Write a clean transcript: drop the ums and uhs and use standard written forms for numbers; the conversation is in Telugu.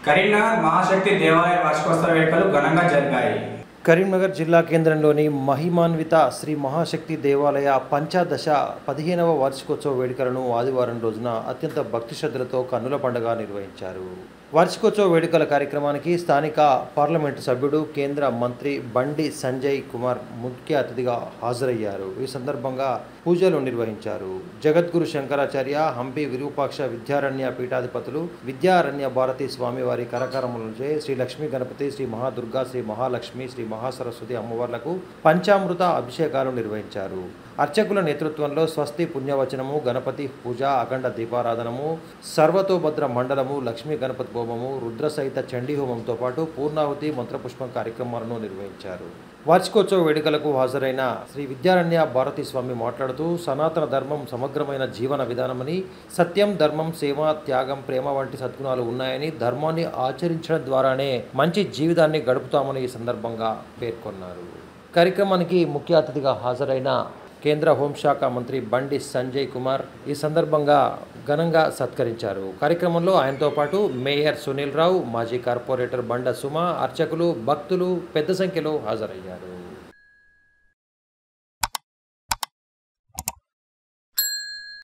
కరీంనగర్ మహాశక్తి దేవాలయ వార్షికోత్సవ వేడుకలు ఘనంగా జరిగాయి. కరీంనగర్ జిల్లా కేంద్రంలోని మహిమాన్విత శ్రీ మహాశక్తి దేవాలయ పంచదశ 15వ వార్షికోత్సవ వేడుకలను ఆదివారం రోజున అత్యంత భక్తి శ్రద్ధలతో కన్నుల పండుగ నిర్వహించారు. వార్షికోత్సవ వేడుకల కార్యక్రమానికి స్థానిక పార్లమెంటు సభ్యుడు కేంద్ర మంత్రి బండి సంజయ్ కుమార్ ముఖ్య అతిథిగా హాజరయ్యారు. ఈ సందర్భంగా పూజలు నిర్వహించారు. జగద్గురు శంకరాచార్య, హంపి విరూపాక్ష విద్యారణ్య పీఠాధిపతులు, విద్యారణ్య భారతి స్వామివారి కరకరములచే శ్రీ లక్ష్మీ గణపతి, శ్రీ మహాదుర్గా, శ్రీ మహాలక్ష్మి, శ్రీ మహాసరస్వతి అమ్మవార్లకు పంచామృత అభిషేకాలు నిర్వహించారు. అర్చకుల నేతృత్వంలో స్వస్తి పుణ్యవచనము, గణపతి పూజ, అఖండ దీపారాధనము, సర్వతోభద్ర మండలము, లక్ష్మీ గణపతి హోమము, రుద్ర సహిత చండీ హోమంతో పాటు పూర్ణాహుతి, మంత్రపుష్పం కార్యక్రమాలను నిర్వహించారు. వార్షికోత్సవ వేడుకలకు హాజరైన శ్రీ విద్యారణ్య భారతి స్వామి మాట్లాడుతూ, సనాతన ధర్మం సమగ్రమైన జీవన విధానమని, సత్యం, ధర్మం, సేవ, త్యాగం, ప్రేమ వంటి సద్గుణాలు ఉన్నాయని, ధర్మాన్ని ఆచరించడం ద్వారానే మంచి జీవితాన్ని గడుపుతామని ఈ సందర్భంగా పేర్కొన్నారు. కార్యక్రమానికి ముఖ్య అతిథిగా హాజరైన కేంద్ర హోంశాఖ మంత్రి బండి సంజయ్ కుమార్ ఈ సందర్భంగా ఘనంగా సత్కరించారు. కార్యక్రమంలో ఆయనతో పాటు మేయర్ సునీల్ రావు, మాజీ కార్పొరేటర్ బండ సుమ, అర్చకులు, భక్తులు పెద్ద సంఖ్యలో హాజరయ్యారు.